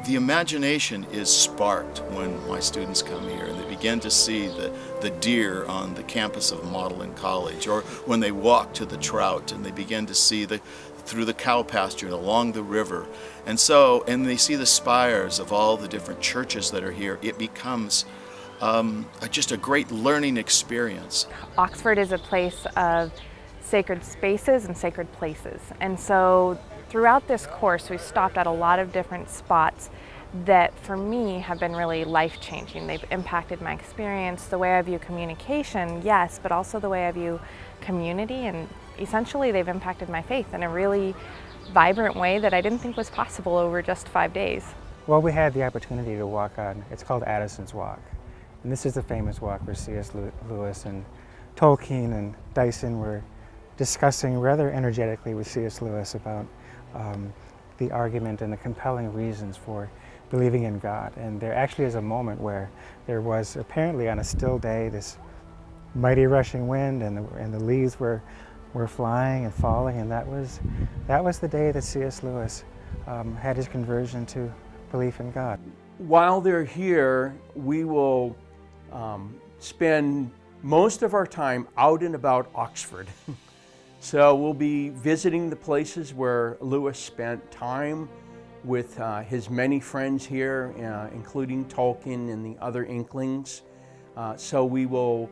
The imagination is sparked when my students come here and they begin to see the deer on the campus of Magdalen College, or when they walk to the trout and they begin to see through the cow pasture and along the river. And they see the spires of all the different churches that are here. It becomes just a great learning experience. Oxford is a place of sacred spaces and sacred places. And so throughout this course, we've stopped at a lot of different spots that for me have been really life-changing. They've impacted my experience, the way I view communication, yes, but also the way I view community, and essentially they've impacted my faith in a really vibrant way that I didn't think was possible over just 5 days. Well, we had the opportunity to walk on, it's called Addison's Walk. And this is the famous walk where C.S. Lewis and Tolkien and Dyson were discussing rather energetically with C.S. Lewis about the argument and the compelling reasons for believing in God. And there actually is a moment where there was apparently on a still day this mighty rushing wind and the leaves were flying and falling, and that was the day that C.S. Lewis had his conversion to belief in God. While they're here, we will spend most of our time out and about Oxford. So we'll be visiting the places where Lewis spent time with his many friends here, including Tolkien and the other Inklings. So we will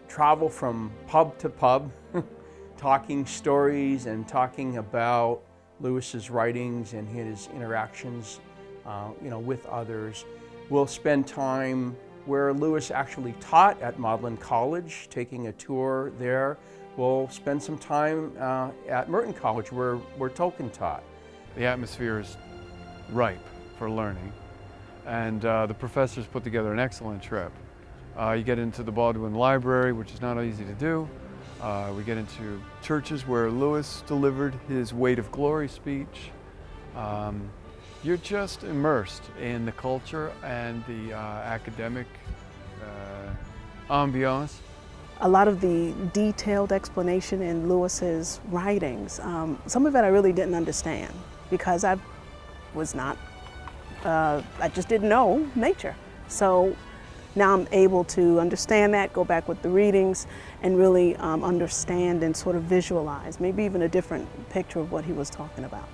travel from pub to pub, talking stories and talking about Lewis's writings and his interactions with others. We'll spend time where Lewis actually taught at Magdalen College, taking a tour there. We'll spend some time at Merton College where Tolkien taught. The atmosphere is ripe for learning, and the professors put together an excellent trip. You get into the Baldwin Library, which is not easy to do. We get into churches where Lewis delivered his Weight of Glory speech. You're just immersed in the culture and the academic ambiance. A lot of the detailed explanation in Lewis's writings, some of it I really didn't understand because I just didn't know nature. So now I'm able to understand that, go back with the readings, and really understand and sort of visualize, maybe even a different picture of what he was talking about.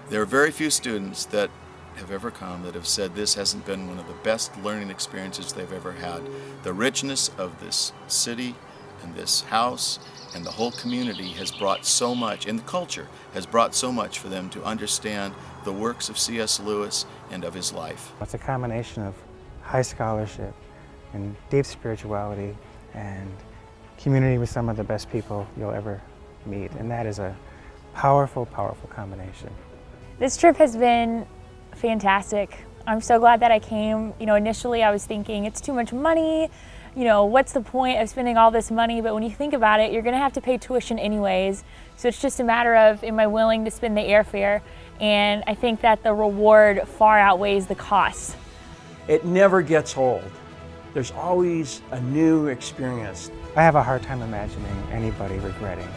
There are very few students that have ever come that have said this hasn't been one of the best learning experiences they've ever had. The richness of this city and this house and the whole community has brought so much, and the culture has brought so much for them to understand the works of C.S. Lewis and of his life. It's a combination of high scholarship and deep spirituality and community with some of the best people you'll ever meet, and that is a powerful, powerful combination. This trip has been fantastic. I'm so glad that I came. Initially I was thinking it's too much money, what's the point of spending all this money? But when you think about it, you're gonna have to pay tuition anyways. So it's just a matter of, am I willing to spend the airfare? And I think that the reward far outweighs the cost. It never gets old. There's always a new experience. I have a hard time imagining anybody regretting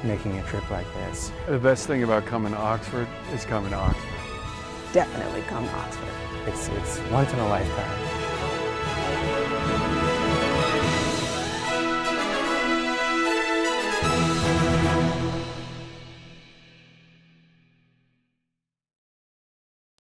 making a trip like this. The best thing about coming to Oxford is coming to Oxford. Definitely come to Oxford. It's once in a lifetime.